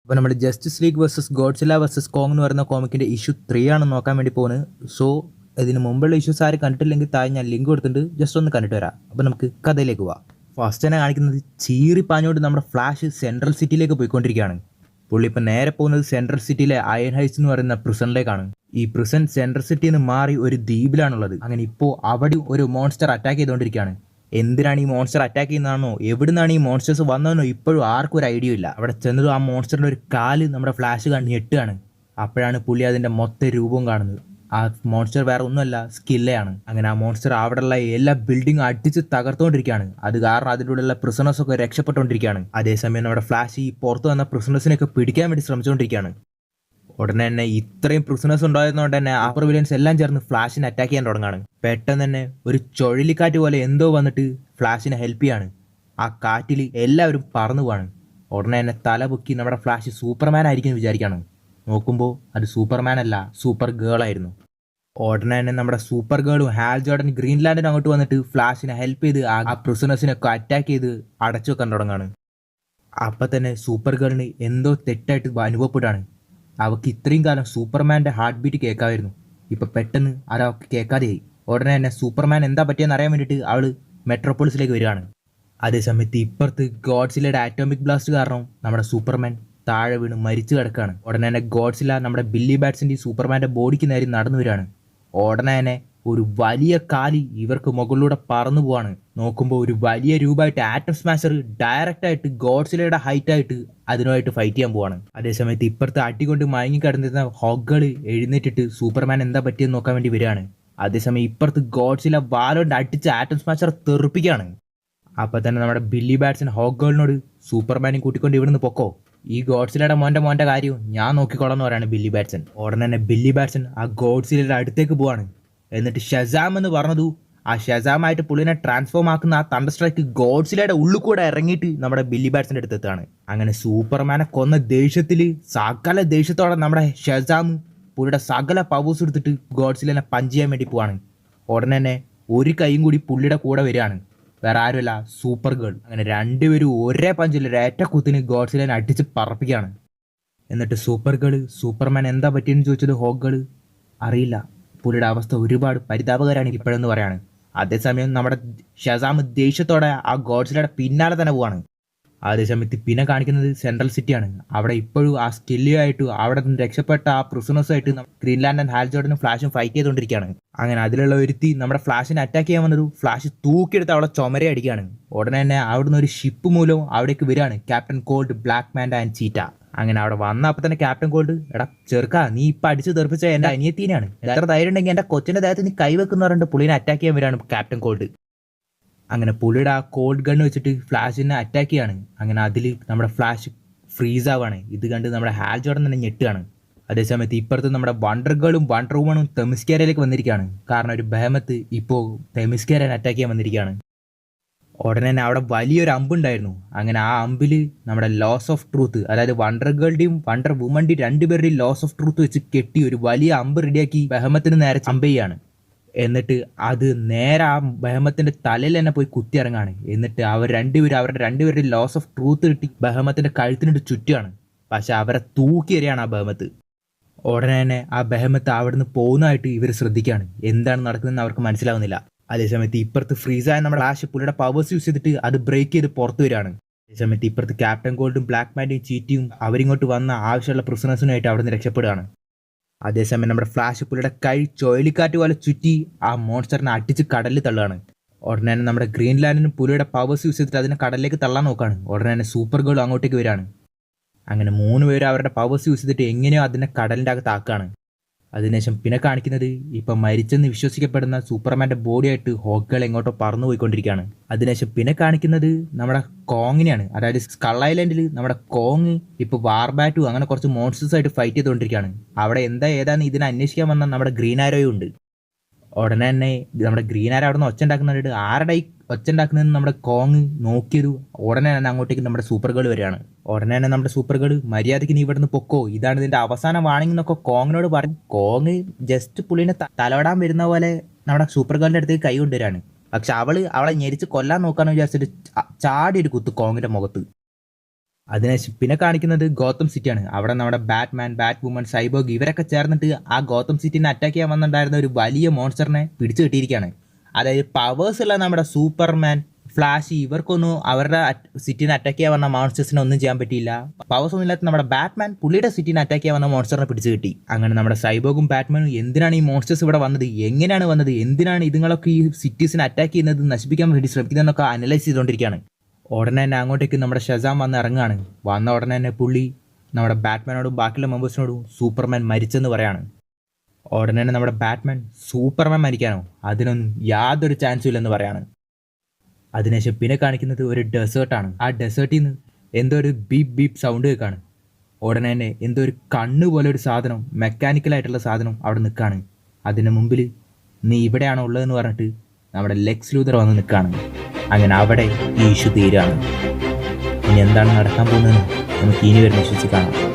അപ്പോൾ നമ്മൾ justice league versus Godzilla versus Kong എന്ന് പറയുന്ന കോമിക്കിൻ്റെ ഇഷ്യൂ 3 ആണ് നോക്കാൻ വേണ്ടി പോകുന്നത്. സോ ഇതിന് മുമ്പുള്ള ഇഷ്യൂസ് ആരും കണ്ടിട്ടില്ലെങ്കിൽ താഴെ ഞാൻ ലിങ്ക് കൊടുത്തിട്ടുണ്ട്, ജസ്റ്റ് ഒന്ന് കണ്ടിട്ട് വരാം. അപ്പോൾ നമുക്ക് കഥയിലേക്ക് പോവാം. ഫസ്റ്റ് തന്നെ കാണിക്കുന്നത് ചീറി പാഞ്ഞോണ്ട് നമ്മുടെ ഫ്ലാഷ് സെൻട്രൽ സിറ്റിയിലേക്ക് പോയിക്കൊണ്ടിരിക്കുകയാണ്. പുള്ളി ഇപ്പം നേരെ പോകുന്നത് സെൻട്രൽ സിറ്റിയിലെ അയൺ ഹൈറ്റ്സ് എന്ന് പറയുന്ന പ്രിസണിലേക്കാണ്. ഈ പ്രിസൺ സെൻട്രൽ സിറ്റിയിൽ നിന്ന് മാറി ഒരു ദ്വീപിലാണുള്ളത്. അങ്ങനെ ഇപ്പോൾ അവിടെ ഒരു മോൺസ്റ്റർ അറ്റാക്ക് ചെയ്തുകൊണ്ടിരിക്കുകയാണ്. എന്തിനാണ് ഈ മോൺസ്റ്റർ അറ്റാക്ക് ചെയ്യുന്നതാണോ, എവിടുന്നാണ് ഈ മോൺസ്റ്റേഴ്സ് വന്നതെന്നോ ഇപ്പോഴും ആർക്കും ഒരു ഐഡിയ ഇല്ല. അവിടെ ചെന്നതും ആ മോൺസ്റ്ററിൻ്റെ ഒരു കാല് നമ്മുടെ ഫ്ലാഷ് കണ്ട് ഞെട്ടുകയാണ്. അപ്പോഴാണ് പുള്ളി അതിൻ്റെ മൊത്ത രൂപവും കാണുന്നത്. ആ മോൺസ്റ്റർ വേറെ ഒന്നുമല്ല, സ്കില്ലയാണ്. അങ്ങനെ ആ മോൺസ്റ്റർ അവിടെയുള്ള എല്ലാ ബിൽഡിങ്ങും അടിച്ച് തകർത്തുകൊണ്ടിരിക്കുകയാണ്. അത് കാരണം അതിലൂടെയുള്ള പ്രിസണേഴ്സൊക്കെ രക്ഷപ്പെട്ടുകൊണ്ടിരിക്കുകയാണ്. അതേസമയം നമ്മുടെ ഫ്ലാഷ് ഈ പുറത്ത് വന്ന പ്രിസണേഴ്സിനെയൊക്കെ പിടിക്കാൻ വേണ്ടി ശ്രമിച്ചുകൊണ്ടിരിക്കുകയാണ്. ഉടനെ തന്നെ ഇത്രയും പ്രിസണേഴ്സ് ഉണ്ടായതുകൊണ്ട് തന്നെ അപ്പർ വില്ലൻസ് എല്ലാം ചേർന്ന് ഫ്ലാഷിനെ അറ്റാക്ക് ചെയ്യാൻ തുടങ്ങാണ്. പെട്ടെന്ന് തന്നെ ഒരു ചുഴലിക്കാറ്റ് പോലെ എന്തോ വന്നിട്ട് ഫ്ലാഷിനെ ഹെൽപ്പ് ചെയ്യാണ്. ആ കാറ്റിൽ എല്ലാവരും പറന്നു പോവാണ്. ഉടനെ തന്നെ തല പൊക്കി നമ്മുടെ ഫ്ലാഷ് സൂപ്പർമാൻ ആയിരിക്കും വിചാരിക്കുകയാണ്. നോക്കുമ്പോൾ അത് സൂപ്പർമാൻ അല്ല, സൂപ്പർ ഗേൾ ആയിരുന്നു. ഉടനെ തന്നെ നമ്മുടെ സൂപ്പർ ഗേളും ഹാൽ ജോർഡൻ ഗ്രീൻലാൻഡിനും അങ്ങോട്ട് വന്നിട്ട് ഫ്ലാഷിനെ ഹെൽപ്പ് ചെയ്ത് ആ പ്രിസണേഴ്സിനൊക്കെ അറ്റാക്ക് ചെയ്ത് അടച്ചു വെക്കാൻ തുടങ്ങാണ്. അപ്പം തന്നെ സൂപ്പർ ഗേളിന് എന്തോ തെറ്റായിട്ട് അനുഭവപ്പെട്ടാണ്. അവൾക്ക് ഇത്രയും കാലം സൂപ്പർമാൻ്റെ ഹാർട്ട് ബീറ്റ് കേൾക്കാമായിരുന്നു. ഇപ്പം പെട്ടെന്ന് അതവൾക്ക് കേൾക്കാതെയായി. ഉടനെ തന്നെ സൂപ്പർമാൻ എന്താ പറ്റിയെന്ന് അറിയാൻ വേണ്ടിയിട്ട് അവൾ മെട്രോപോളിസിലേക്ക് വരികയാണ്. അതേസമയത്ത് ഇപ്പുറത്ത് ഗോഡ്സില്ലയുടെ ആറ്റോമിക് ബ്ലാസ്റ്റ് കാരണം നമ്മുടെ സൂപ്പർമാൻ താഴെ വീണ് മരിച്ചു കിടക്കുകയാണ്. ഉടനെ തന്നെ ഗോഡ്സില്ല നമ്മുടെ ബില്ലി ബാറ്റ്സിൻ്റെ സൂപ്പർമാൻ്റെ ബോഡിക്ക് നേരെ നടന്നു വരികയാണ്. ഉടനെ തന്നെ ഒരു വലിയ കാലി ഇവർക്ക് മുകളിലൂടെ പറന്നു പോവാണ്. നോക്കുമ്പോൾ ഒരു വലിയ രൂപമായിട്ട് ആറ്റം സ്മാഷർ ഡയറക്റ്റായിട്ട് ഗോഡ്സില്ലയുടെ ഹൈറ്റായിട്ട് അതിനുമായിട്ട് ഫൈറ്റ് ചെയ്യാൻ പോവാണ്. അതേസമയത്ത് ഇപ്പുറത്ത് അടികൊണ്ട് മയങ്ങിക്കിടന്നിരുന്ന ഹോഗുകൾ എഴുന്നേറ്റിട്ട് സൂപ്പർമാൻ എന്താ പറ്റിയെന്ന് നോക്കാൻ വേണ്ടി വരികയാണ്. അതേസമയം ഇപ്പുറത്ത് ഗോഡ്സില്ല വാലോണ്ട് അടിച്ച് ആറ്റം സ്മാഷർ തെറിപ്പിക്കുകയാണ്. അപ്പോൾ തന്നെ നമ്മുടെ ബില്ലി ബാറ്റ്സൺ ഹോഗുകളിനോട് സൂപ്പർമാനും കൂട്ടിക്കൊണ്ട് ഇവിടുന്ന് പൊക്കോ, ഈ ഗോഡ്സില്ലയുടെ മോൻ്റെ കാര്യം ഞാൻ നോക്കിക്കോളാം എന്ന് പറയാണ് ബില്ലി ബാറ്റ്സൺ. ഉടനെ തന്നെ ബില്ലി ബാറ്റ്സൺ ആ ഗോഡ്സില്ലയുടെ അടുത്തേക്ക് പോവാണ്. എന്നിട്ട് ഷസാം എന്ന് പറഞ്ഞതു ആ ഷസാമായിട്ട് പുള്ളിനെ ട്രാൻസ്ഫോം ആക്കുന്ന ആ തണ്ടർ സ്ട്രൈക്ക് ഗോഡ്സില്ലയുടെ ഉള്ളിൽ കൂടെ ഇറങ്ങിയിട്ട് നമ്മുടെ ബില്ലി ബാറ്റ്സിൻ്റെ അടുത്തെത്താണ്. അങ്ങനെ സൂപ്പർമാനെ കൊന്ന ദേഷ്യത്തിൽ സകല ദേഷ്യത്തോടെ നമ്മുടെ ഷസാം പുള്ളിയുടെ സകല പവേഴ്സ് എടുത്തിട്ട് ഗോഡ്സില്ലനെ പഞ്ച് ചെയ്യാൻ വേണ്ടി പോവാണ്. ഉടനെ തന്നെ ഒരു കൈയും കൂടി പുള്ളിയുടെ കൂടെ വരികയാണ്, വേറെ ആരുമല്ല, സൂപ്പർ ഗേൾ. അങ്ങനെ രണ്ടുപേരും ഒരേ പഞ്ചിൽ ഒരേറ്റ കുത്തിന് ഗോഡ്സില്ലനെ അടിച്ച് പറപ്പിക്കുകയാണ്. എന്നിട്ട് സൂപ്പർ ഗേൾ സൂപ്പർമാൻ എന്താ പറ്റിയെന്ന് ചോദിച്ചത് ഹോഗുകൾ അറിയില്ല, പുള്ളിയുടെ അവസ്ഥ ഒരുപാട് പരിതാപകരമാണ് ഇപ്പോഴെന്ന് പറയാണ്. അതേസമയം നമ്മുടെ ഷസാം ദേഷ്യത്തോടെ ആ ഗോഡ്സില്ലയുടെ പിന്നാലെ തന്നെ പോവാണ്. അതേസമയത്ത് പിന്നെ കാണിക്കുന്നത് സെൻട്രൽ സിറ്റിയാണ്. അവിടെ ഇപ്പോഴും ആ സ്കില്ലുമായിട്ട് അവിടെ നിന്ന് രക്ഷപ്പെട്ട ആ പ്രിസണേഴ്സുമായിട്ട് ഗ്രീൻലാൻഡ് ആൻഡ് ഹാൽ ജോർഡനും ഫ്ലാഷും ഫൈറ്റ് ചെയ്തുകൊണ്ടിരിക്കുകയാണ്. അങ്ങനെ അതിലുള്ള ഒരുത്തി നമ്മുടെ ഫ്ലാഷിനെ അറ്റാക്ക് ചെയ്യാൻ വന്നൊരു ഫ്ലാഷ് തൂക്കിയെടുത്ത് അവളെ ചുമര അടിക്കുകയാണ്. ഉടനെ തന്നെ അവിടുന്ന് ഒരു ഷിപ്പ് മൂലം അവിടേക്ക് വരികയാണ് captain cold, black manta and cheetah. അങ്ങനെ അവിടെ വന്ന അപ്പം തന്നെ ക്യാപ്റ്റൻ കോൾഡ്, എടാ ചെറുക്കാ, നീ ഇപ്പം അടിച്ച് തെറിപ്പിച്ച എൻ്റെ അനിയത്തീനാണ്, എത്ര ധൈര്യം ഉണ്ടെങ്കിൽ എൻ്റെ കൊച്ചിൻ്റെ ദേഹത്ത് നീ കൈവെക്കുന്ന പറഞ്ഞിട്ട് പുള്ളിനെ അറ്റാക്ക് ചെയ്യാൻ വരികയാണ് ക്യാപ്റ്റൻ കോൾഡ്. അങ്ങനെ പുള്ളിയുടെ ആ കോൾഡ് ഗണ്ണ് വെച്ചിട്ട് ഫ്ലാഷിനെ അറ്റാക്ക് ചെയ്യാണ്. അങ്ങനെ അതിൽ നമ്മുടെ ഫ്ലാഷ് ഫ്രീസ് ആവാണ്. ഇത് കണ്ട് നമ്മുടെ ഹാൽ ജോർഡൻ തന്നെ ഞെട്ടുകയാണ്. അതേസമയത്ത് ഇപ്പുറത്ത് നമ്മുടെ വണ്ടർ ഗേളും വണ്ടർ വുമണും തെമിസ്കേരയിലേക്ക് വന്നിരിക്കുകയാണ്. കാരണം ഒരു ബഹമത്ത് ഇപ്പോൾ തെമിസ്കേരനെ അറ്റാക്ക് ചെയ്യാൻ വന്നിരിക്കുകയാണ്. ഉടനെ തന്നെ അവിടെ വലിയൊരു അമ്പുണ്ടായിരുന്നു. അങ്ങനെ ആ അമ്പിൽ നമ്മുടെ ലോസ് ഓഫ് ട്രൂത്ത്, അതായത് വണ്ടർ ഗേളുടെയും വണ്ടർ വുമൻ്റെയും രണ്ടുപേരുടെയും ലോസ് ഓഫ് ട്രൂത്ത് വെച്ച് കെട്ടി ഒരു വലിയ അമ്പ് റെഡിയാക്കി ബഹമത്തിന് നേരെ അമ്പ് ചെയ്യാണ്. എന്നിട്ട് അത് നേരെ ആ ബഹമത്തിൻ്റെ തലയിൽ തന്നെ പോയി കുത്തി ഇറങ്ങാണ്. എന്നിട്ട് അവരുടെ രണ്ടുപേരുടെ ലോസ് ഓഫ് ട്രൂത്ത് കിട്ടി ബഹമത്തിൻ്റെ കഴുത്തിനിട്ട് ചുറ്റുകയാണ്. പക്ഷെ അവരെ തൂക്കി എറിയാണ് ആ ബഹമത്ത്. ഉടനെ തന്നെ ആ ബഹമത്ത് അവിടുന്ന് പോകുന്നതായിട്ട് ഇവർ ശ്രദ്ധിക്കുകയാണ്. എന്താണ് നടക്കുന്നതെന്ന് അവർക്ക് മനസ്സിലാവുന്നില്ല. അതേസമയത്ത് ഇപ്പുറത്ത് ഫ്രീസായ നമ്മുടെ ഫ്ലാഷ് പുള്ളിയുടെ പവേഴ്സ് യൂസ് ചെയ്തിട്ട് അത് ബ്രേക്ക് ചെയ്ത് പുറത്തു വരികയാണ്. അതേസമയത്ത് ഇപ്പുറത്ത് ക്യാപ്റ്റൻ ഗോൾഡും ബ്ലാക്ക് മാൻഡയും ചീറ്റിയും അവരിങ്ങോട്ട് വന്ന ആവശ്യമുള്ള പ്രിസണേഴ്സിനായിട്ട് അവിടെ നിന്ന് രക്ഷപ്പെടുകയാണ്. അതേസമയം നമ്മുടെ ഫ്ലാഷ് പുള്ളിയുടെ കൈ ചുഴലിക്കാറ്റ് പോലെ ചുറ്റി ആ മോൺസ്റ്ററിനെ അടിച്ച് കടലിൽ തള്ളുകയാണ്. ഉടനെ തന്നെ നമ്മുടെ ഗ്രീൻലാൻഡിനും പുള്ളിയുടെ പവേഴ്സ് യൂസ് ചെയ്തിട്ട് അതിനെ കടലിലേക്ക് തള്ളാൻ നോക്കുകയാണ്. ഉടനെ തന്നെ സൂപ്പർ ഗേൾ അങ്ങോട്ടേക്ക് വരികയാണ്. അങ്ങനെ 3 പേരും അവരുടെ പവേഴ്സ് യൂസ് ചെയ്തിട്ട് എങ്ങനെയോ അതിനെ കടലിൻ്റെ അകത്ത് ആക്കുകയാണ്. അതിനുശേഷം പിന്നെ കാണിക്കുന്നത് ഇപ്പം മരിച്ചെന്ന് വിശ്വസിക്കപ്പെടുന്ന സൂപ്പർമാൻ്റെ ബോഡിയായിട്ട് ഹോഗുകൾ എങ്ങോട്ടോ പറന്നു പോയിക്കൊണ്ടിരിക്കുകയാണ്. അതിനുശേഷം പിന്നെ കാണിക്കുന്നത് നമ്മുടെ കോങ്ങിനെയാണ്. അതായത് സ്കൾ ഐലൻഡിൽ നമ്മുടെ കോങ് ഇപ്പോൾ വാർബാറ്റു അങ്ങനെ കുറച്ച് മോൺസ്റ്റേഴ്സ് ആയിട്ട് ഫൈറ്റ് ചെയ്തുകൊണ്ടിരിക്കുകയാണ്. അവിടെ ഏതാന്ന് ഇതിനെ അന്വേഷിക്കാൻ വന്ന നമ്മുടെ ഗ്രീൻ ആരോയും ഉണ്ട്. ഉടനെ തന്നെ നമ്മുടെ ഗ്രീൻ ആരോ അവിടെ നിന്ന് ഒച്ച ഉണ്ടാക്കുന്നുണ്ട്. ആരുടെ ഈ ഒച്ച ഉണ്ടാക്കുന്നതെന്ന് നമ്മുടെ കോങ് നോക്കിയത്. ഉടനെ തന്നെ അങ്ങോട്ടേക്ക് നമ്മുടെ സൂപ്പർ ഗേൾ വരികയാണ്. ഉടനെ തന്നെ നമ്മുടെ സൂപ്പർ ഗേൾ, മര്യാദയ്ക്ക് നീ ഇവിടുന്ന് പൊക്കോ, ഇതാണ് ഇതിൻ്റെ അവസാന വാണിംഗ് എന്നൊക്കെ കോങ്ങിനോട് പറയും. കോങ് ജസ്റ്റ് പുള്ളിനെ തലവിടാൻ വരുന്ന പോലെ നമ്മുടെ സൂപ്പർ ഗേളിൻ്റെ അടുത്തേക്ക് കൈ കൊണ്ടുവരികയാണ്. പക്ഷെ അവളെ ഞെരിച്ച് കൊല്ലാൻ നോക്കാന്ന് വിചാരിച്ചിട്ട് ചാടി ഒരു കുത്ത് കോങ്ങിൻ്റെ മുഖത്ത്. അതിനുശേഷം പിന്നെ കാണിക്കുന്നത് ഗോത്തം സിറ്റിയാണ്. അവിടെ നമ്മുടെ ബാറ്റ്മാൻ, ബാറ്റ് വുമൺ, സൈബോഗ് ഇവരൊക്കെ ചേർന്നിട്ട് ആ ഗോത്തം സിറ്റിനെ അറ്റാക്ക് ചെയ്യാൻ വന്നിട്ടുണ്ടായിരുന്ന ഒരു വലിയ മോൺസ്റ്ററിനെ പിടിച്ചു കിട്ടിയിരിക്കുകയാണ്. അതായത് പവേഴ്സ് ഉള്ള നമ്മുടെ സൂപ്പർമാൻ, ഫ്ലാഷ് ഇവർക്കൊന്നും അവരുടെ സിറ്റിനെ അറ്റാക്ക് ചെയ്യാൻ വന്ന മോൺസ്റ്റേഴ്സിനെ ഒന്നും ചെയ്യാൻ പറ്റിയില്ല. പവേഴ്സ് ഒന്നും ഇല്ലാത്ത നമ്മുടെ ബാറ്റ്മാൻ പുള്ളിയുടെ സിറ്റിനെ അറ്റാക്ക് ചെയ്യാൻ വന്ന മോൺസ്റ്ററിനെ പിടിച്ചു കിട്ടി. അങ്ങനെ നമ്മുടെ സൈബോഗും ബാറ്റ്മാനും എന്തിനാണ് ഈ മോൺസ്റ്റേഴ്സ് ഇവിടെ വന്നത്, എങ്ങനെയാണ് വന്നത്, എന്തിനാണ് ഇതുങ്ങളൊക്കെ ഈ സിറ്റീസിനെ അറ്റാക്ക് ചെയ്യുന്നത്, നശിപ്പിക്കാൻ വേണ്ടി ശ്രമിക്കുന്നതെന്നൊക്കെ അനലൈസ് ചെയ്തുകൊണ്ടിരിക്കുകയാണ്. ഉടനെ തന്നെ അങ്ങോട്ടേക്ക് നമ്മുടെ ഷസാം വന്ന് ഇറങ്ങുകയാണ്. വന്ന ഉടനെ തന്നെ പുള്ളി നമ്മുടെ ബാറ്റ്മാനോടും ബാക്കിയുള്ള മെമ്പേഴ്സിനോടും സൂപ്പർമാൻ മരിച്ചെന്ന് പറയാണ്. ഉടനെ തന്നെ നമ്മുടെ ബാറ്റ്മാൻ സൂപ്പർമാൻ മരിക്കാനോ, അതിനൊന്നും യാതൊരു ചാൻസും ഇല്ലെന്ന് പറയാണ്. അതിനുശേഷം പിന്നെ കാണിക്കുന്നത് ഒരു ഡെസേർട്ടാണ്. ആ ഡെസേർട്ടിൽ നിന്ന് എന്തോ ഒരു ബീപ്പ് ബീപ്പ് സൗണ്ട് കേൾക്കാണ്. ഉടനെ തന്നെ എന്തോ ഒരു കണ്ണ് പോലെ ഒരു സാധനം, മെക്കാനിക്കലായിട്ടുള്ള സാധനം അവിടെ നിൽക്കുകയാണ്. അതിന് മുമ്പിൽ നീ ഇവിടെയാണോ ഉള്ളതെന്ന് പറഞ്ഞിട്ട് നമ്മുടെ ലെക്സ് ലൂതർ വന്ന് നിൽക്കുകയാണ്. അങ്ങനെ അവിടെ ഈ ഇഷ്യൂ തീരാണ്. ഇനി എന്താണ് നടക്കാൻ പോകുന്നതെന്ന് നമുക്ക് ഇനി വരുന്ന വിശ്വസിച്ച് കാണാം.